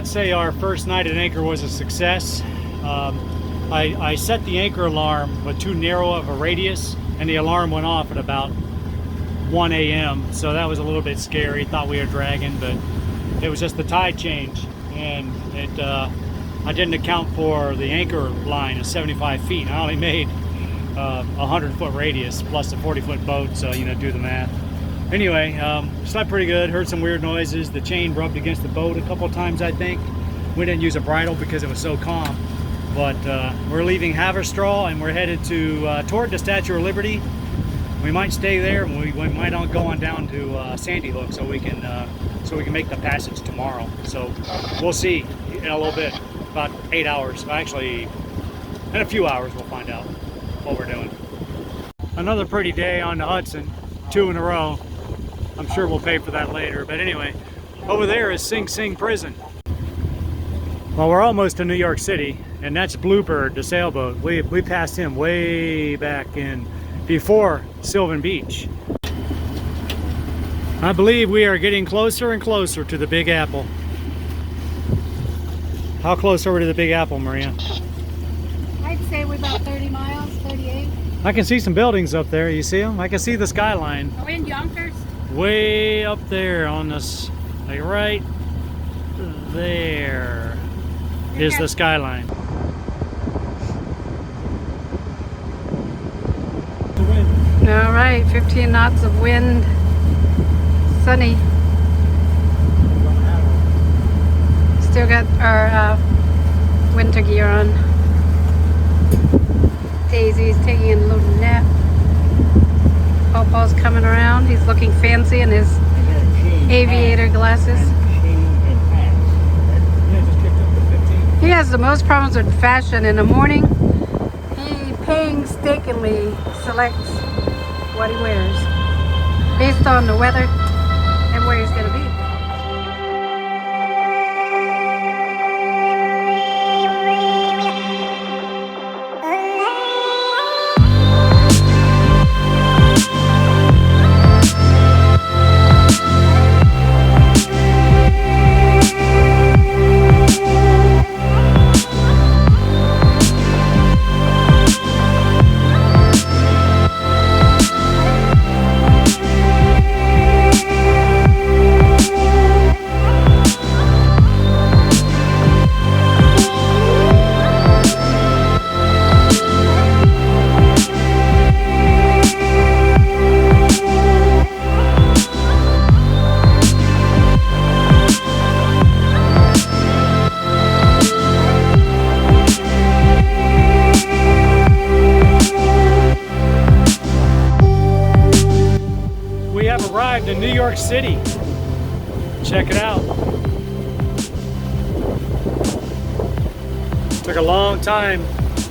not say our first night at anchor was a success. I set the anchor alarm with too narrow of a radius, and the alarm went off at about 1 a.m. So that was a little bit scary. Thought we were dragging, but it was just the tide change, and I didn't account for the anchor line of 75 feet. I only made a 100-foot radius plus a 40-foot boat, so do the math. Anyway, slept pretty good. Heard some weird noises. The chain rubbed against the boat a couple times, I think. We didn't use a bridle because it was so calm. But we're leaving Haverstraw and we're headed toward the Statue of Liberty. We might stay there, and we might go on down to Sandy Hook so we can make the passage tomorrow. So we'll see in a little bit, about 8 hours. Actually, in a few hours we'll find out what we're doing. Another pretty day on the Hudson, 2 in a row. I'm sure we'll pay for that later. But anyway, over there is Sing Sing Prison. Well, we're almost to New York City, and that's Bluebird, the sailboat. We passed him way back in before Sylvan Beach. I believe we are getting closer and closer to the Big Apple. How close are we to the Big Apple, Maria? I'd say we're about 30 miles, 38. I can see some buildings up there. You see them? I can see the skyline. Are we in Yonkers? Way up there on this, like right there is the skyline. All right, 15 knots of wind, sunny. Still got our winter gear on. Daisy's taking a little nap. Pawpaw's coming around. He's looking fancy in his aviator glasses. He has the most problems with fashion. In the morning, he painstakingly selects what he wears based on the weather and where he's going to be. Arrived in New York City. Check it out. Took a long time,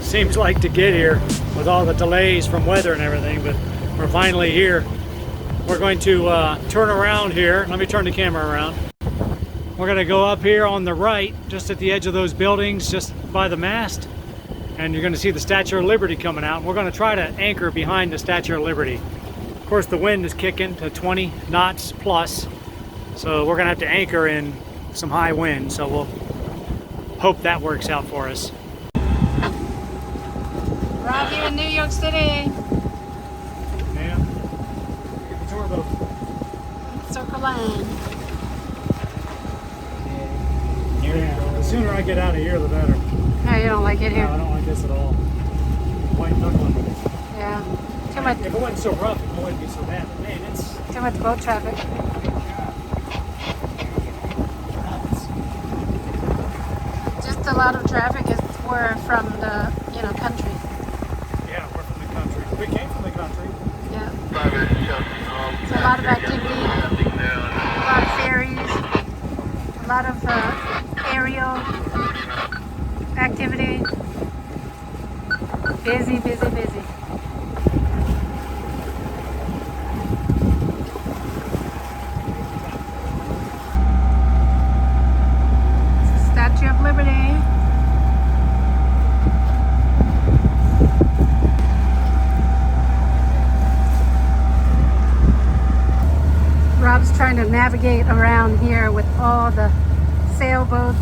seems like, to get here with all the delays from weather and everything, but we're finally here. We're going to turn around here. Let me turn the camera around. We're going to go up here on the right, just at the edge of those buildings, just by the mast, and you're going to see the Statue of Liberty coming out. We're going to try to anchor behind the Statue of Liberty. Of course, the wind is kicking to 20 knots plus, so we're gonna have to anchor in some high wind, so we'll hope that works out for us. We're out here in New York City. Yeah. Get the tour boat. Circle line. Yeah. The sooner I get out of here, the better. No, you don't like it here. No, I don't like this at all. White knuckling. Yeah. Too much. If it wasn't so rough, it wouldn't be so bad. But man, it's Too much boat traffic. Just a lot of traffic. We're from the country. Yeah, we're from the country. We came from the country. Yeah. It's a lot of activity. A lot of ferries. A lot of aerial activity. Busy, busy, busy. Statue of Liberty. Rob's trying to navigate around here with all the sailboats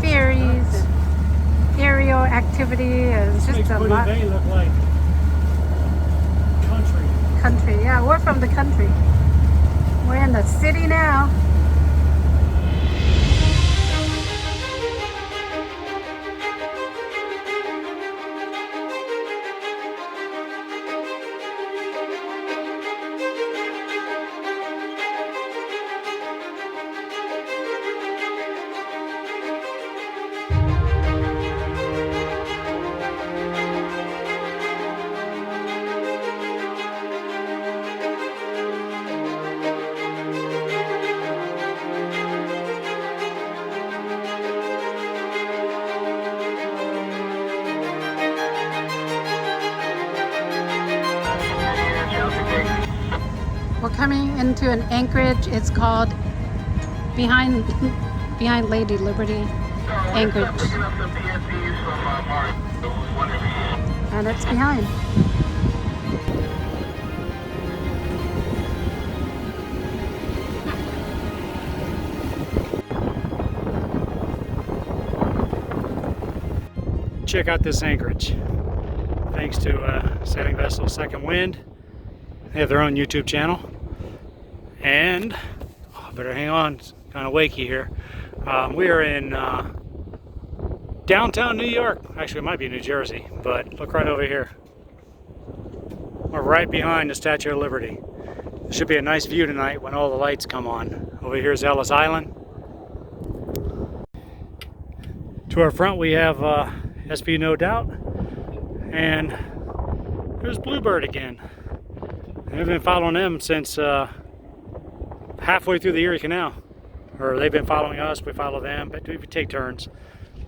ferries, aerial activity, and This just makes a Woody lot. Bay look like country. Country, yeah, we're from the country. We're in the city now. We're coming into an anchorage. It's called behind Lady Liberty Anchorage. And it's behind. Check out this anchorage. Thanks to Sailing Vessel Second Wind. They have their own YouTube channel. And I better hang on, it's kind of wakey here. We are in downtown New York. Actually, it might be New Jersey, but look right over here. We're right behind the Statue of Liberty. There should be a nice view tonight when all the lights come on. Over here is Ellis Island. To our front we have SV No Doubt, and there's Bluebird again. We've been following them since halfway through the Erie Canal, or they've been following us. We follow them, but we take turns.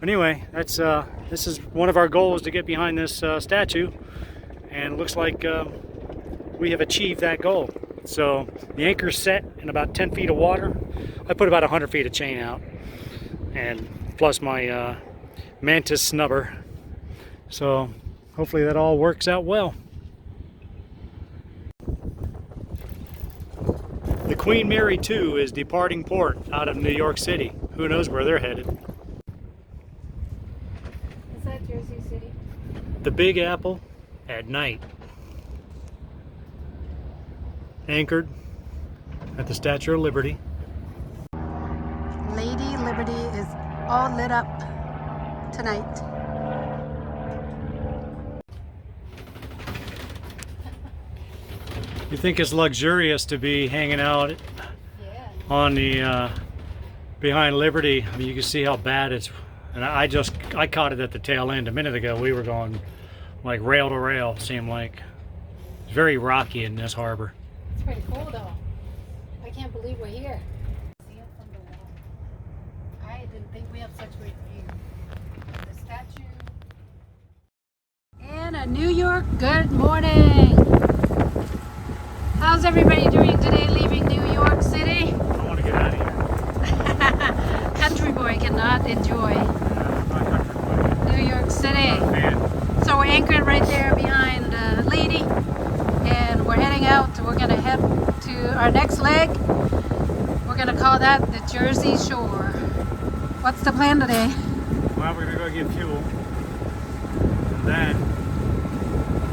Anyway, that's this is one of our goals, to get behind this statue, and it looks like we have achieved that goal. So the anchor's set in about 10 feet of water. I put about 100 feet of chain out, and plus my mantis snubber. So hopefully that all works out well. The Queen Mary 2 is departing port out of New York City. Who knows where they're headed? Is that Jersey City? The Big Apple at night. Anchored at the Statue of Liberty. Lady Liberty is all lit up tonight. You think it's luxurious to be hanging out on the behind Liberty? I mean, you can see how bad it's. And I caught it at the tail end a minute ago. We were going like rail to rail. Seemed like it's very rocky in this harbor. It's pretty cool though. I can't believe we're here. See it from the wall. I didn't think we have such great view. The statue. And a New York good morning. How's everybody doing today leaving New York City? I want to get out of here. Country boy cannot enjoy New York City. So we're anchored right there behind Lady, and we're heading out. We're going to head to our next leg. We're going to call that the Jersey Shore. What's the plan today? Well, we're going to go get fuel, and then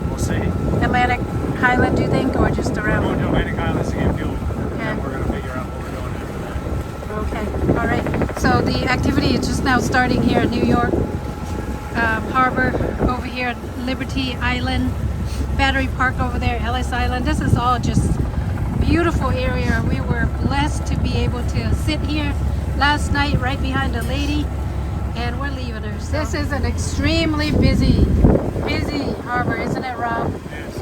we'll see. Atlantic Highland, do you think, or just around? We're going to Atlantic Islands to get fuel, and Okay. then we're going to figure out what we're doing after that. Okay, all right. So the activity is just now starting here in New York Harbor, over here at Liberty Island, Battery Park over there, Ellis Island. This is all just beautiful area. We were blessed to be able to sit here last night right behind the Lady, and we're leaving her. So this is an extremely busy harbor, isn't it, Rob? Yes.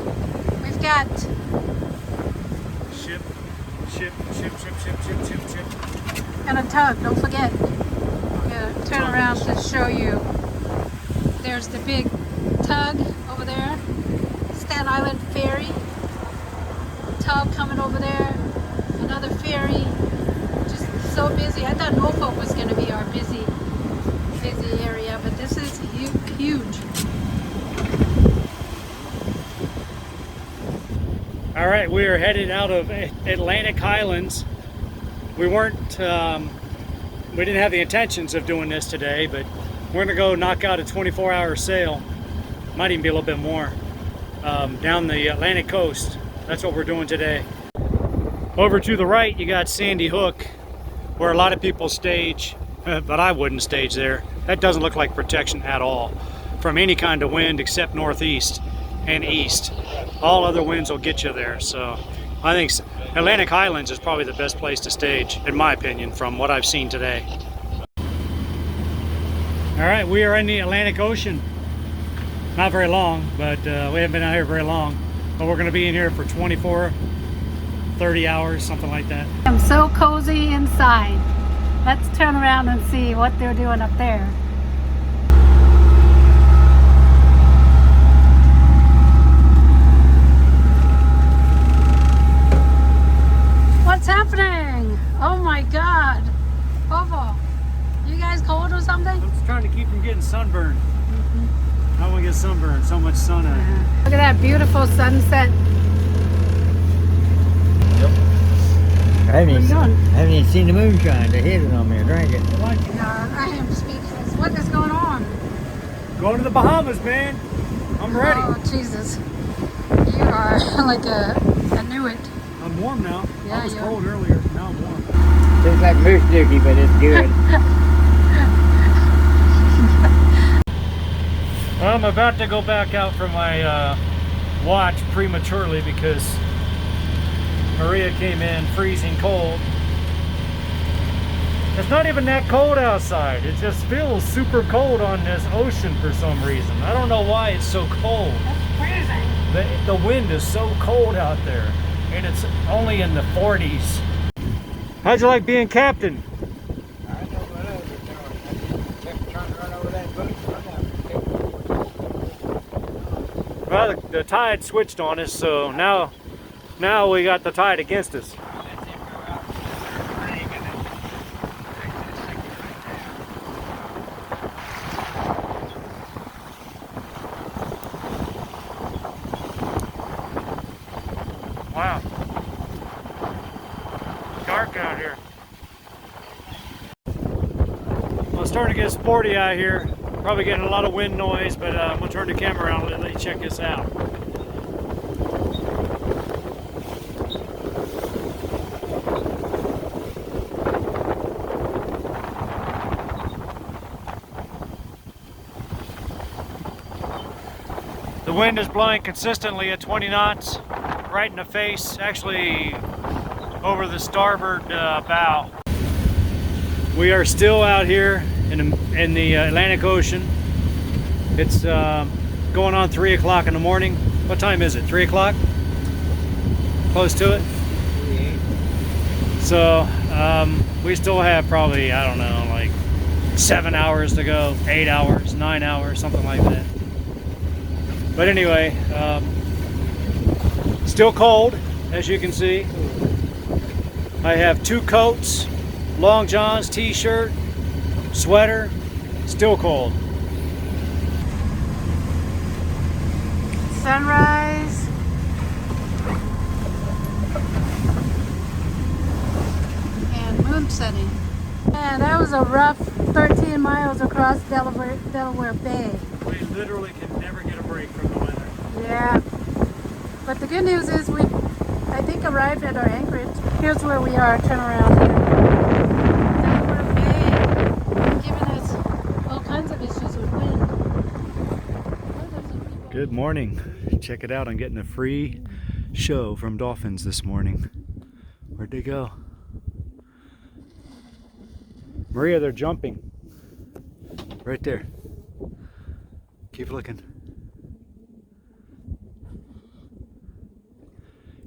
We've got Ship. and a tug, don't forget. Yeah, turn around to show you. There's the big tug over there, Staten Island Ferry. Tug coming over there, another ferry. Just so busy. I thought Norfolk was going to be our busy area, but this is huge. All right, we are headed out of Atlantic Highlands. We weren't we didn't have the intentions of doing this today, but we're gonna go knock out a 24-hour sail, might even be a little bit more, down the Atlantic coast. That's what we're doing today. Over to the right, you got Sandy Hook, where a lot of people stage, but I wouldn't stage there. That doesn't look like protection at all from any kind of wind except northeast and east. All other winds will get you there. So I think Atlantic Highlands is probably the best place to stage, in my opinion, from what I've seen today. All right, we are in the Atlantic Ocean. Not very long, but we haven't been out here very long. But we're gonna be in here for 24, 30 hours, something like that. I'm so cozy inside. Let's turn around and see what they're doing up there. What's happening? Oh my God. Bobo, you guys cold or something? I'm just trying to keep from getting sunburned. I don't want to get sunburned, so much sun out here. Look at that beautiful sunset. I haven't even seen the moonshine to hit it on me and drink it. I am speechless. What is going on? Going to the Bahamas, man. I'm ready. Oh, Jesus. You are like I knew it. I'm warm now. Yeah, I was yeah. cold earlier. Now I'm warm. Tastes like moose dookie, but it's good. Well, I'm about to go back out for my watch prematurely because Maria came in freezing cold. It's not even that cold outside. It just feels super cold on this ocean for some reason. I don't know why it's so cold. That's freezing. The wind is so cold out there, and it's only in the 40s. How'd you like being captain? I know what I was doing. Trying to run over that boat. Well, the tide switched on us, so now we got the tide against us. Wow. Dark out here. Well, it's starting to get sporty out here. Probably getting a lot of wind noise, but I'm going to turn the camera around and let you check this out. The wind is blowing consistently at 20 knots, right in the face, actually over the starboard bow. We are still out here in the Atlantic Ocean. It's going on 3 o'clock in the morning. What time is it? 3 o'clock? Close to it? So we still have probably, I don't know, like 7 hours to go, 8 hours, 9 hours, something like that. But anyway, still cold, as you can see. I have 2 coats, long johns, t-shirt, sweater, still cold. Sunrise. And moon setting. Man, that was a rough 13 miles across Delaware Bay. We literally can never get a break from the weather. Yeah. But the good news is we, I think, arrived at our anchorage. Here's where we are. Turn around here. Delaware Bay, giving us all kinds of issues with wind. Good morning. Check it out. I'm getting a free show from dolphins this morning. Where'd they go? Maria, they're jumping. Right there. Keep looking.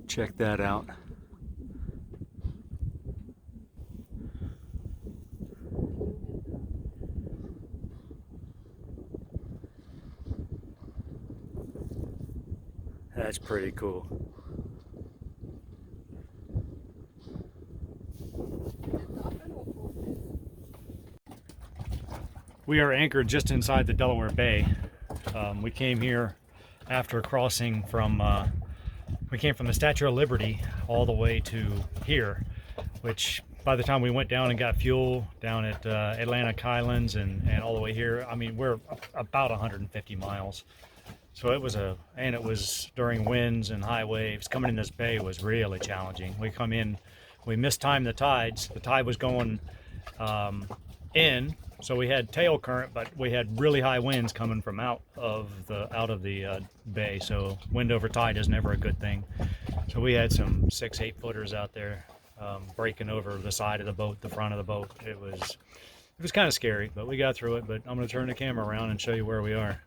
Check that out. That's pretty cool. We are anchored just inside the Delaware Bay. We came here after crossing from, we came from the Statue of Liberty all the way to here, which by the time we went down and got fuel down at Atlantic Highlands and all the way here, I mean, we're about 150 miles. So it was during winds and high waves. Coming in this bay was really challenging. We come in, we mistimed the tides. The tide was going in, so we had tail current, but we had really high winds coming from out of the bay. So wind over tide is never a good thing. So we had some 6-8 footers out there breaking over the side of the boat, the front of the boat. It was kind of scary, but we got through it. But I'm going to turn the camera around and show you where we are.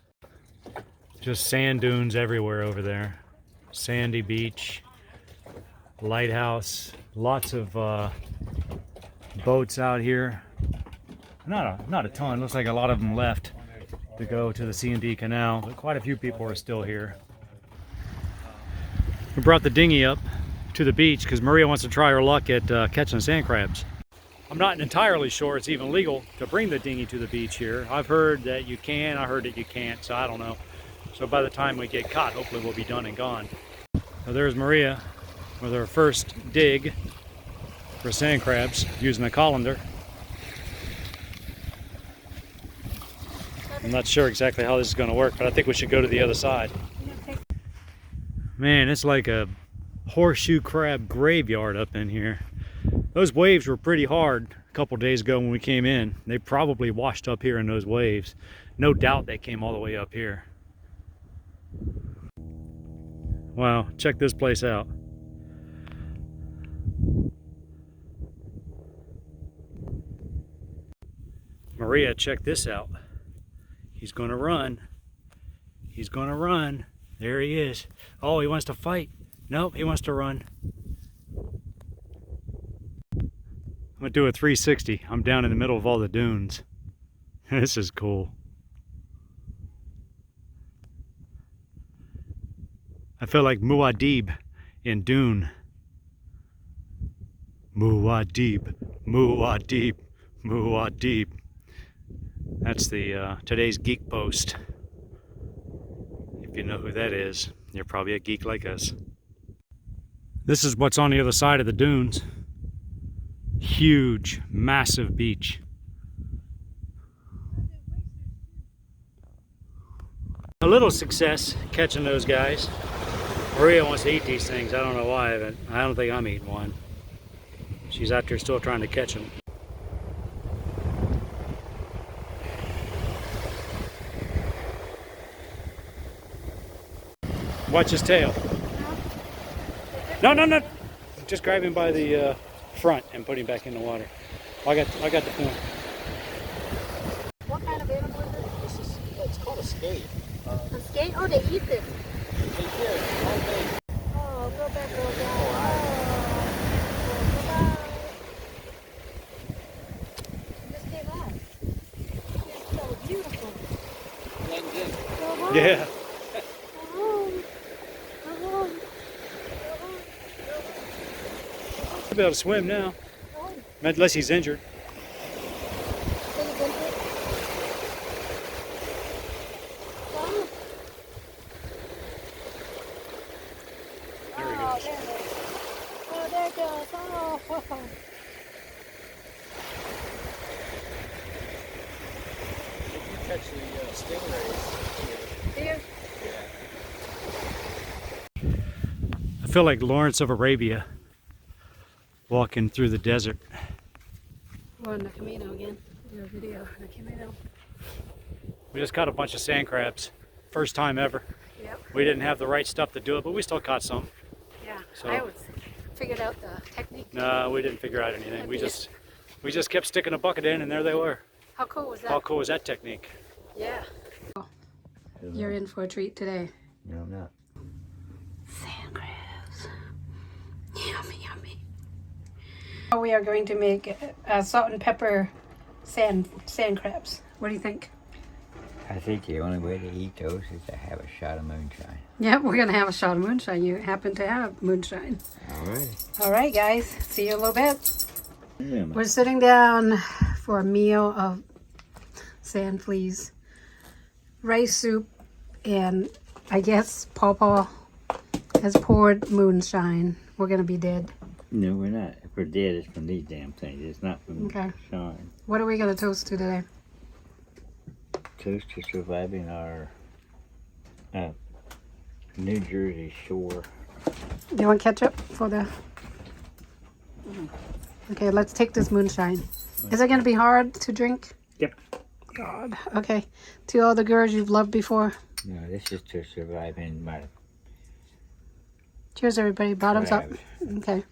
Just sand dunes everywhere over there. Sandy beach, lighthouse, lots of boats out here. Not a ton. Looks like a lot of them left to go to the C&D Canal, but quite a few people are still here. We brought the dinghy up to the beach because Maria wants to try her luck at catching sand crabs. I'm not entirely sure it's even legal to bring the dinghy to the beach here. I've heard that you can, I heard that you can't, so I don't know. So by the time we get caught, hopefully we'll be done and gone. So there's Maria with her first dig for sand crabs using a colander. I'm not sure exactly how this is going to work, but I think we should go to the other side. Man, it's like a horseshoe crab graveyard up in here. Those waves were pretty hard a couple days ago when we came in. They probably washed up here in those waves. No doubt they came all the way up here. Wow, check this place out. Maria, check this out. He's gonna run. He's gonna run. There he is. Oh, he wants to fight. Nope, he wants to run. I'm gonna do a 360. I'm down in the middle of all the dunes. This is cool. I feel like Muad'Dib in Dune. Muad'Dib, Muad'Dib, Muad'Dib. That's the today's Geek Post. If you know who that is, you're probably a geek like us. This is what's on the other side of the dunes. Huge, massive beach. A little success catching those guys. Maria wants to eat these things. I don't know why, but I don't think I'm eating one. She's out there still trying to catch them. Watch his tail. No, no, no. Just grab him by the front and put him back in the water. I got the film. What kind of animal is this? It's called a skate. A skate? Oh, they eat this. They did. Oh, go back, go down. Oh, just came out. It's so beautiful. Go home. Yeah. Go home. Go home. Go home. He'll be able to swim now. Go home. Unless he's injured. Catch the stingrays. Here. I feel like Lawrence of Arabia walking through the desert. We're on the Camino again. Do a video on the Camino. We just caught a bunch of sand crabs. First time ever. Yep. We didn't have the right stuff to do it, but we still caught some. Yeah. So- I figured out the technique. No, we didn't figure out anything. We just kept sticking a bucket in and there they were. How cool was that? How cool was that technique? Yeah. You're in for a treat today. No, I'm not. Sand crabs. Yummy, yummy. We are going to make salt and pepper sand crabs. What do you think? I think the only way to eat those is to have a shot of moonshine. Yep, we're going to have a shot of moonshine. You happen to have moonshine. All right. All right, guys. See you in a little bit. Yeah, We're sitting down for a meal of sand fleas, rice soup, and I guess Paw has poured moonshine. We're going to be dead. no, we're not. we're dead, it's from these damn things. It's not from Okay. Sean. What are we going to toast to today? Toast to surviving our New Jersey shore. You want ketchup for the... Okay, let's take this moonshine. Is it going to be hard to drink? Yep. God. Okay. To all the girls you've loved before. No, this is to surviving my Cheers, everybody. Bottoms crabs. up. Okay.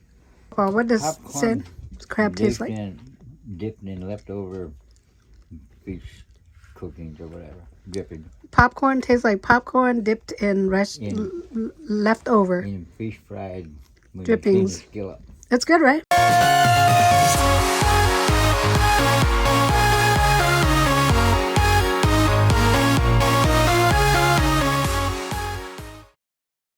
Well, what does Popcorn crab taste like? Dipped in leftover beef cookings or whatever. Dripping Popcorn tastes like popcorn dipped in leftover in fish fried when drippings. you clean the skillet. It's good, right?